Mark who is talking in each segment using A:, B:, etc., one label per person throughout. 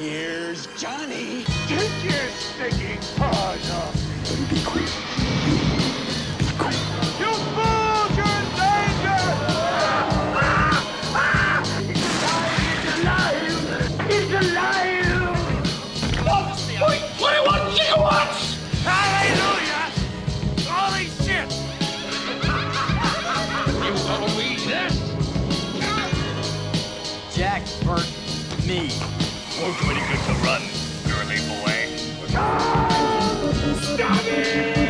A: Here's Johnny.
B: Take your stinking paws off me.
C: Be cool. Be cool.
B: You fools! You're in danger! He's alive! He's alive! Wait, 21 gigawatts! Hallelujah! Holy shit! You gonna read this?
A: Jack burnt me.
B: We're pretty good to run, girly boy. Stop it!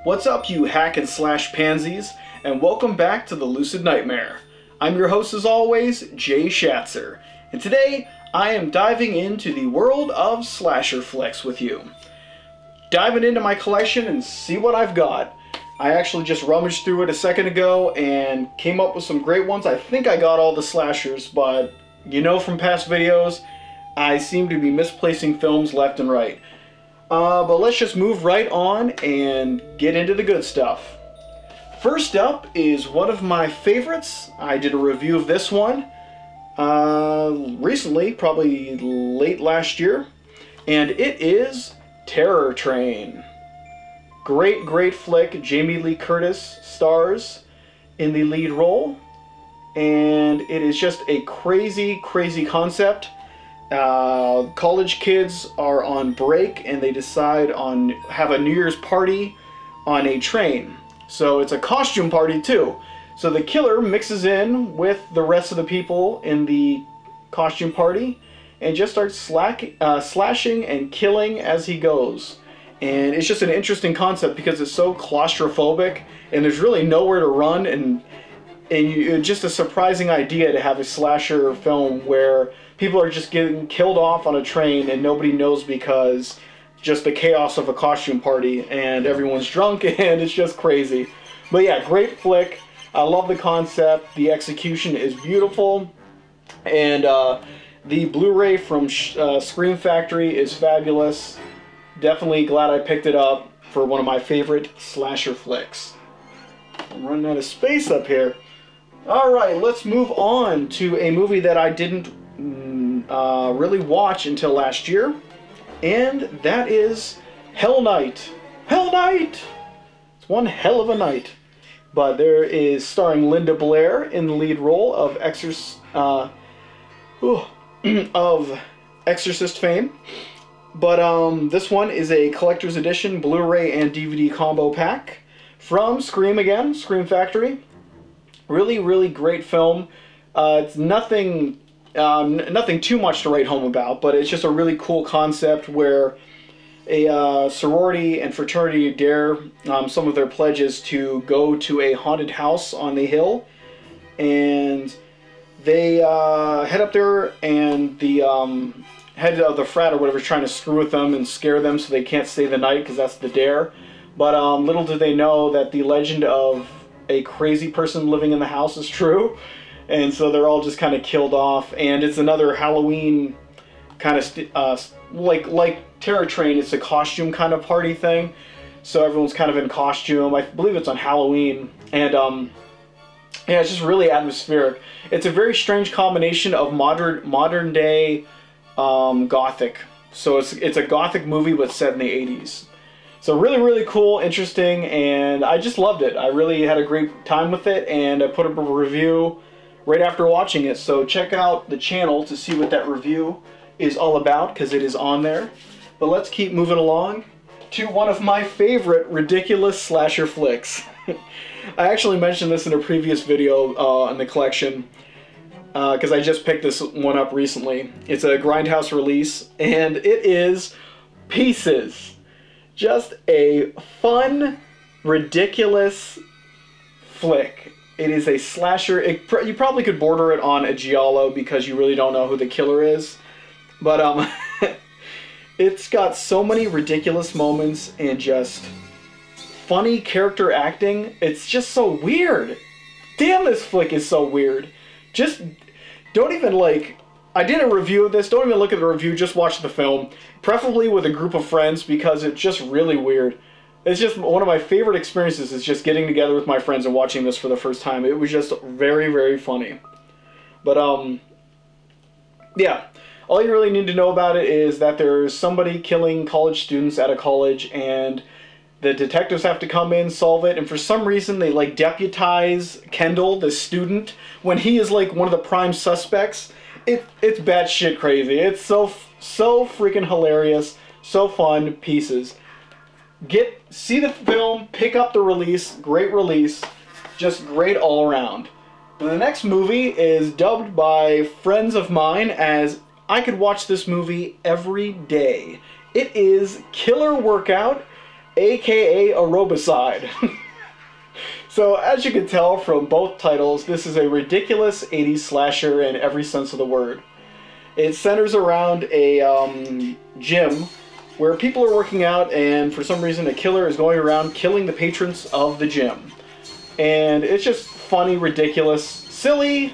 D: What's up, you hack and slash pansies, and welcome back to the Lucid Nightmare. I'm your host as always, Jay Schatzer, and today I am diving into the world of slasher flicks with you. Diving into my collection and see what I've got. I actually just rummaged through it a second ago and came up with some great ones. I think I got all the slashers, but you know from past videos, I seem to be misplacing films left and right. But let's just move right on and get into the good stuff. First up is one of my favorites. I did a review of this one recently, probably late last year, and it is Terror Train. Great flick. Jamie Lee Curtis stars in the lead role, and it is just a crazy concept. College kids are on break and they decide on have a New Year's party on a train. So it's a costume party too. So the killer mixes in with the rest of the people in the costume party and just starts slashing and killing as he goes. And it's just an interesting concept because it's so claustrophobic and there's really nowhere to run, and just a surprising idea to have a slasher film where people are just getting killed off on a train and nobody knows because just the chaos of a costume party and everyone's drunk and it's just crazy. But yeah, great flick. I love the concept. The execution is beautiful, and the Blu-ray from Scream Factory is fabulous. Definitely glad I picked it up for one of my favorite slasher flicks. I'm running out of space up here. Alright, let's move on to a movie that I didn't really watch until last year, and that is Hell Night. Hell Night! It's one hell of a night. But there is starring Linda Blair in the lead role of Exorcist fame. But this one is a collector's edition Blu-ray and DVD combo pack from Scream again, Scream Factory. Really great film. It's nothing too much to write home about, but it's just a really cool concept where a sorority and fraternity dare some of their pledges to go to a haunted house on the hill, and they head up there, and the head of the frat or whatever is trying to screw with them and scare them so they can't stay the night because that's the dare. But little do they know that the legend of a crazy person living in the house is true, and so they're all just kind of killed off. And it's another Halloween kind of like Terror Train. It's a costume kind of party thing, so everyone's kind of in costume. I believe it's on Halloween, and yeah, it's just really atmospheric. It's a very strange combination of modern day gothic. So it's a gothic movie but set in the 80s. So really cool, interesting, and I just loved it. I really had a great time with it, and I put up a review right after watching it. So check out the channel to see what that review is all about, because it is on there. But let's keep moving along to one of my favorite ridiculous slasher flicks. I actually mentioned this in a previous video in the collection, because I just picked this one up recently. It's a Grindhouse release, and it is Pieces. Just a fun, ridiculous flick. It is a slasher. You probably could border it on a giallo because you really don't know who the killer is. But it's got so many ridiculous moments and just funny character acting. It's just so weird. Damn, this flick is so weird. Just don't even I did a review of this. Don't even look at the review. Just watch the film. Preferably with a group of friends because it's just really weird. It's just one of my favorite experiences is just getting together with my friends and watching this for the first time. It was just very, very funny. But, yeah. All you really need to know about it is that there's somebody killing college students at a college, and the detectives have to come in, solve it, and for some reason they, like, deputize Kendall, the student, when he is, like, one of the prime suspects. It's batshit crazy. It's so freaking hilarious. So fun. Pieces. See the film, pick up the release. Great release. Just great all around. The next movie is dubbed by friends of mine as I could watch this movie every day. It is Killer Workout, aka Aerobicide. So, as you can tell from both titles, this is a ridiculous 80s slasher in every sense of the word. It centers around a gym where people are working out, and for some reason a killer is going around killing the patrons of the gym. And it's just funny, ridiculous, silly,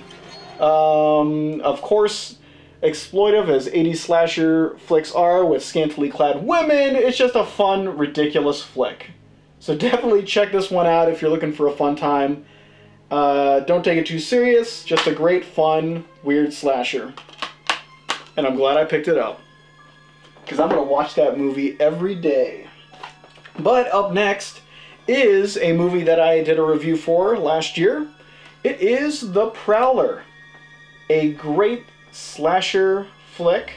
D: of course, exploitive as 80s slasher flicks are with scantily clad women. It's just a fun, ridiculous flick. So definitely check this one out if you're looking for a fun time. Don't take it too serious, just a great, fun, weird slasher. And I'm glad I picked it up, because I'm going to watch that movie every day. But up next is a movie that I did a review for last year. It is The Prowler, a great slasher flick.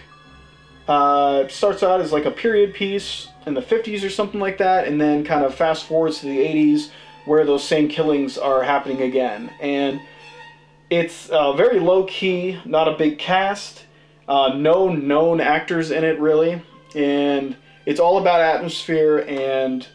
D: It starts out as like a period piece in the 50s or something like that, and then kind of fast forwards to the 80s where those same killings are happening again. And it's very low-key, not a big cast, no known actors in it really, and it's all about atmosphere and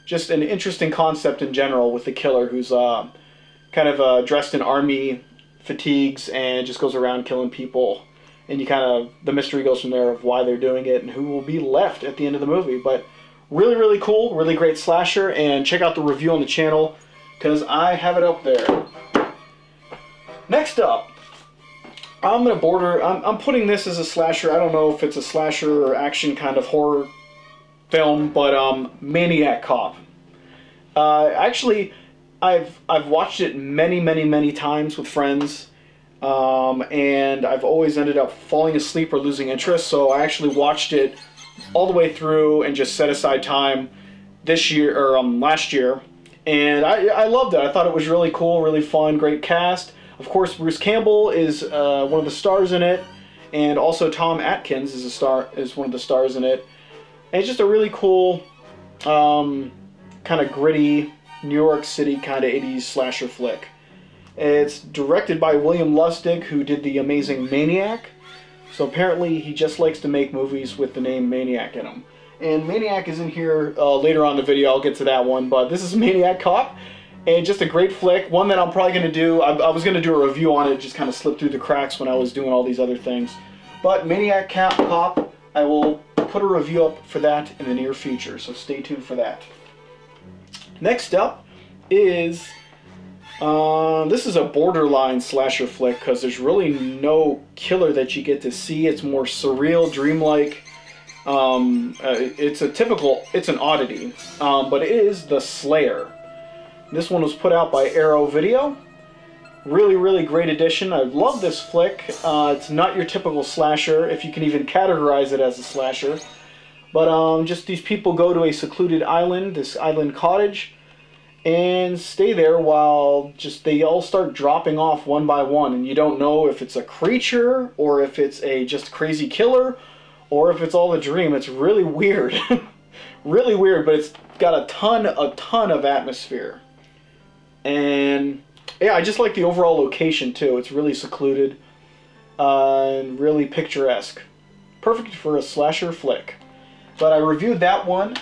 D: just an interesting concept in general with the killer who's kind of dressed in army fatigues and just goes around killing people. And you kind of, the mystery goes from there of why they're doing it and who will be left at the end of the movie. But really, really cool, really great slasher, and check out the review on the channel because I have it up there. Next up, I'm putting this as a slasher. I don't know if it's a slasher or action kind of horror film, but Maniac Cop. Actually, I've watched it many times with friends. And I've always ended up falling asleep or losing interest, so I actually watched it all the way through and just set aside time this year, or last year, and I loved it. I thought it was really cool, really fun, great cast. Of course, Bruce Campbell is one of the stars in it, and also Tom Atkins is one of the stars in it. And it's just a really cool, kind of gritty, New York City kind of 80s slasher flick. It's directed by William Lustig, who did the amazing Maniac. So apparently he just likes to make movies with the name Maniac in them. And Maniac is in here later on in the video. I'll get to that one. But this is Maniac Cop. And just a great flick. One that I'm probably going to do. I was going to do a review on it. Just kind of slipped through the cracks when I was doing all these other things. But Maniac Cop, I will put a review up for that in the near future. So stay tuned for that. Next up is... this is a borderline slasher flick because there's really no killer that you get to see. It's more surreal, dreamlike. It's an oddity, but it is The Slayer. This one was put out by Arrow Video. Really, really great addition. I love this flick. It's not your typical slasher, if you can even categorize it as a slasher. But just these people go to a secluded island, this island cottage, and stay there while just they all start dropping off one by one, and you don't know if it's a creature or if it's a just crazy killer or if it's all a dream. It's really weird. Really weird, but it's got a ton of atmosphere. And yeah, I just like the overall location too. It's really secluded and really picturesque. Perfect for a slasher flick. But I reviewed that one,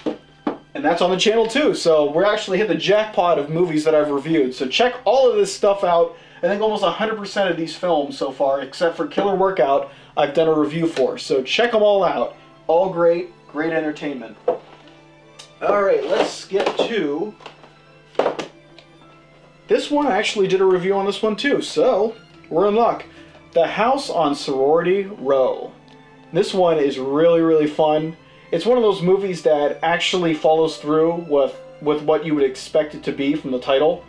D: and that's on the channel too, so we're actually hit the jackpot of movies that I've reviewed. So check all of this stuff out. I think almost 100% of these films so far, except for Killer Workout, I've done a review for. So check them all out. All great, great entertainment. Alright, let's get to... this one. I actually did a review on this one too, so we're in luck. The House on Sorority Row. This one is really, really fun. It's one of those movies that actually follows through with what you would expect it to be from the title.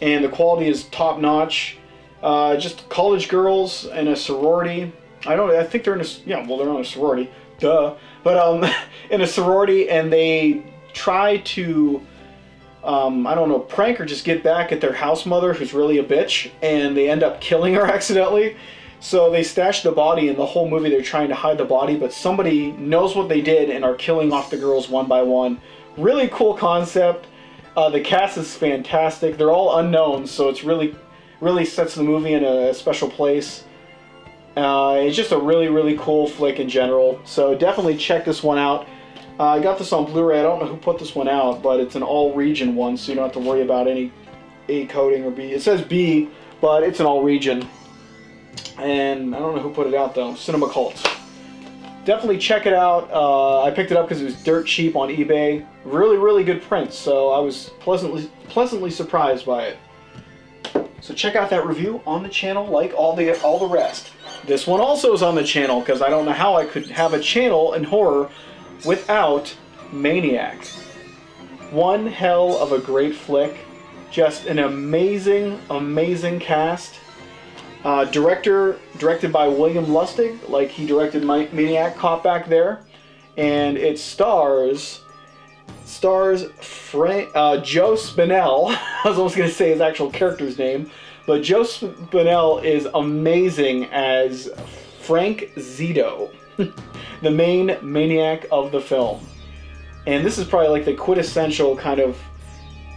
D: And the quality is top notch. Just college girls in a sorority. I think they're in a, yeah, well, they're not a sorority, duh. But in a sorority, and they try to, I don't know, prank or just get back at their house mother, who's really a bitch, and they end up killing her accidentally. So they stash the body, and the whole movie they're trying to hide the body, but somebody knows what they did and are killing off the girls one by one. Really cool concept. The cast is fantastic. They're all unknowns, so it's really sets the movie in a special place. It's just a really cool flick in general. So definitely check this one out. I got this on Blu-ray. I don't know who put this one out, but it's an all-region one, so you don't have to worry about any A coding or B. It says B, but it's an all-region. And I don't know who put it out though. Cinema Cult. Definitely check it out. I picked it up because it was dirt cheap on eBay. Really good print, so I was pleasantly surprised by it. So check out that review on the channel, like all the rest. This one also is on the channel because I don't know how I could have a channel in horror without Maniac. One hell of a great flick. Just an amazing cast. Directed by William Lustig, like he directed Maniac Cop back there, and it stars Joe Spinell. I was almost going to say his actual character's name, but Joe Spinell is amazing as Frank Zito, the main maniac of the film. And this is probably like the quintessential kind of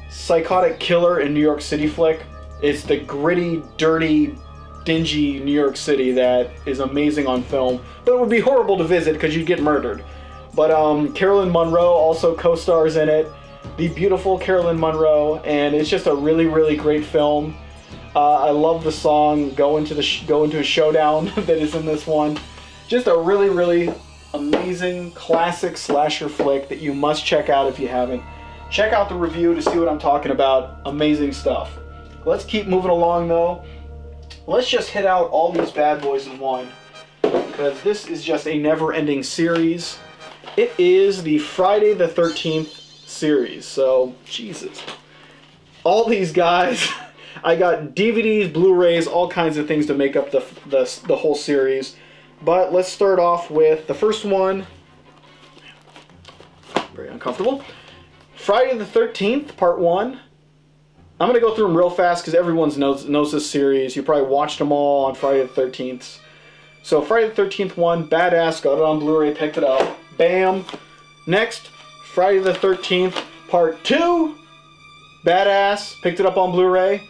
D: psychotic killer in New York City flick. It's the gritty, dirty, dingy New York City that is amazing on film, but it would be horrible to visit because you'd get murdered. But Carolyn Munro also co-stars in it, the beautiful Carolyn Munro, and it's just a really great film. I love the song "Go Into a Showdown" that is in this one. Just a really amazing classic slasher flick that you must check out if you haven't. Check out the review to see what I'm talking about. Amazing stuff. Let's keep moving along though. Let's just hit out all these bad boys in one, because this is just a never-ending series. It is the Friday the 13th series, so Jesus. All these guys, I got DVDs, Blu-rays, all kinds of things to make up the whole series. But let's start off with the first one. Very uncomfortable. Friday the 13th, Part 1. I'm going to go through them real fast because everyone knows this series. You probably watched them all on Friday the 13th. So Friday the 13th one, badass, got it on Blu-ray, picked it up. Bam. Next, Friday the 13th, Part 2. Badass, picked it up on Blu-ray.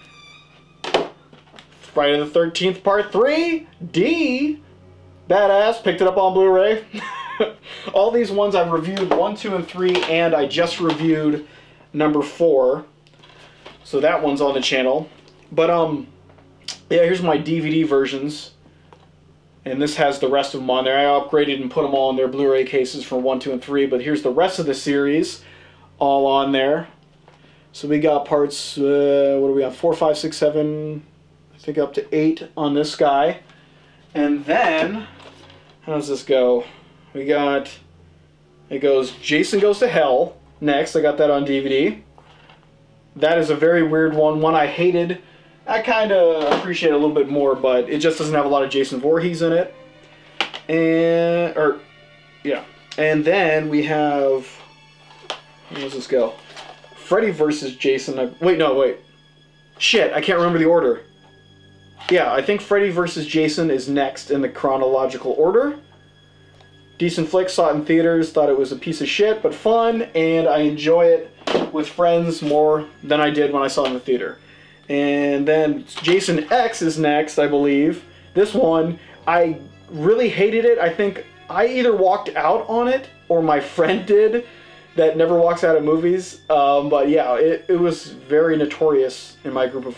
D: Friday the 13th, Part 3. D. Badass, picked it up on Blu-ray. All these ones I've reviewed 1, 2, and 3, and I just reviewed number 4. So that one's on the channel. But, yeah, here's my DVD versions. And this has the rest of them on there. I upgraded and put them all in their Blu-ray cases for 1, 2, and 3. But here's the rest of the series all on there. So we got parts, what do we have? 4, 5, 6, 7, I think up to 8 on this guy. And then, how does this go? We got, it goes Jason Goes to Hell next. I got that on DVD. That is a very weird one I hated. I kind of appreciate it a little bit more, but it just doesn't have a lot of Jason Voorhees in it. And then we have, how does this go? Freddy versus Jason. Wait. Shit, I can't remember the order. Yeah, I think Freddy vs. Jason is next in the chronological order. Decent flick, saw it in theaters, thought it was a piece of shit, but fun, and I enjoy it with friends more than I did when I saw it in the theater. And then Jason X is next, I believe. This one, I really hated it. I think I either walked out on it, or my friend did, that never walks out of movies. But yeah, it was very notorious in my group of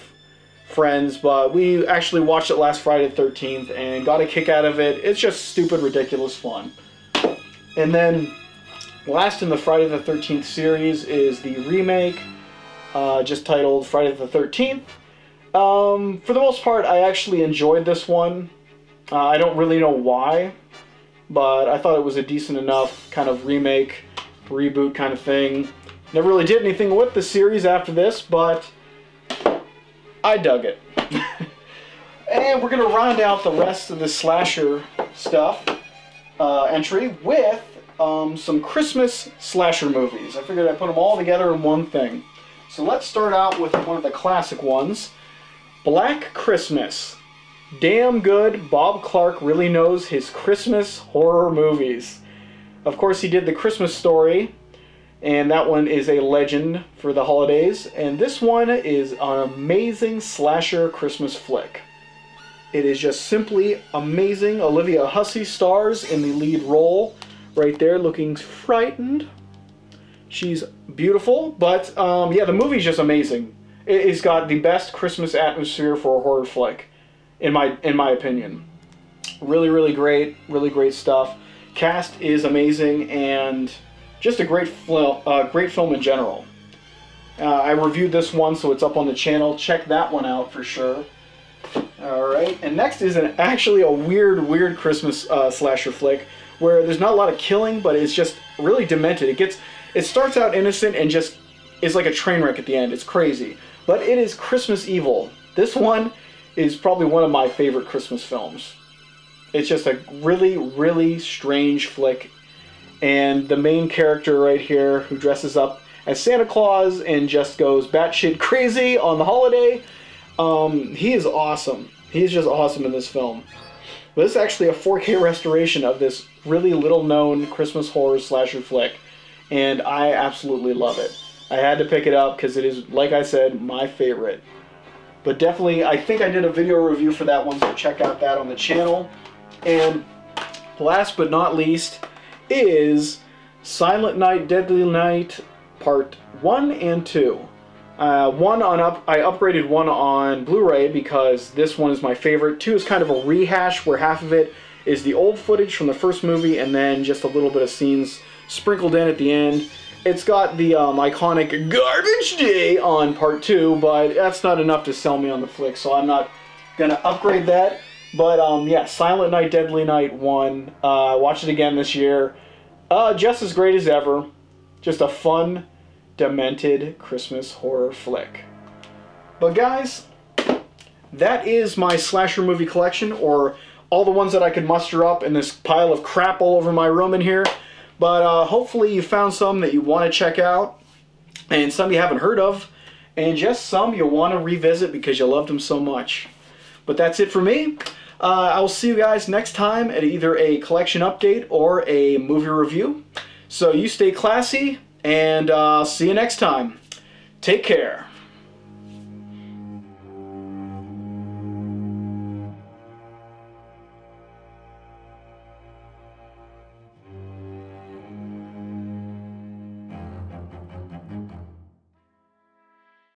D: friends, but we actually watched it last Friday the 13th and got a kick out of it. It's just stupid, ridiculous fun. And then last in the Friday the 13th series is the remake, just titled Friday the 13th. For the most part, I actually enjoyed this one. I don't really know why. but I thought it was a decent enough kind of remake, reboot kind of thing. Never really did anything with the series after this, but I dug it. And we're going to round out the rest of the slasher stuff entry with some Christmas slasher movies. I figured I'd put them all together in one thing. So let's start out with one of the classic ones, Black Christmas. Damn good, Bob Clark really knows his Christmas horror movies. Of course, he did The Christmas Story, and that one is a legend for the holidays. And this one is an amazing slasher Christmas flick. It is just simply amazing. Olivia Hussey stars in the lead role, right there, looking frightened. She's beautiful, but yeah, the movie's just amazing. It's got the best Christmas atmosphere for a horror flick, in my opinion. Really great stuff. Cast is amazing, and just a great film in general. I reviewed this one, so it's up on the channel. Check that one out for sure. Alright, and next is actually a weird Christmas slasher flick where there's not a lot of killing, but it's just really demented. It starts out innocent and just is like a train wreck at the end. It's crazy. But it is Christmas Evil. This one is probably one of my favorite Christmas films. It's just a really strange flick. And the main character right here, who dresses up as Santa Claus and just goes batshit crazy on the holiday, he is awesome. He's just awesome in this film. But this is actually a 4K restoration of this really little-known Christmas horror slasher flick, and I absolutely love it. I had to pick it up because it is, like I said, my favorite. But definitely, I think I did a video review for that one, so check out that on the channel. And last but not least is Silent Night, Deadly Night Part 1 and 2. I upgraded one on Blu-ray because this one is my favorite. 2 is kind of a rehash where half of it is the old footage from the first movie and then just a little bit of scenes sprinkled in at the end. It's got the iconic Garbage Day on Part 2, but that's not enough to sell me on the flick, so I'm not going to upgrade that. But yeah, Silent Night, Deadly Night 1. Watched it again this year. Just as great as ever. Just a fun, demented Christmas horror flick. But guys, that is my slasher movie collection, or all the ones that I could muster up in this pile of crap all over my room in here. But hopefully you found some that you want to check out, and some you haven't heard of, and just some you want to revisit because you loved them so much. But that's it for me. I will see you guys next time at either a collection update or a movie review. So you stay classy, and see you next time. Take care.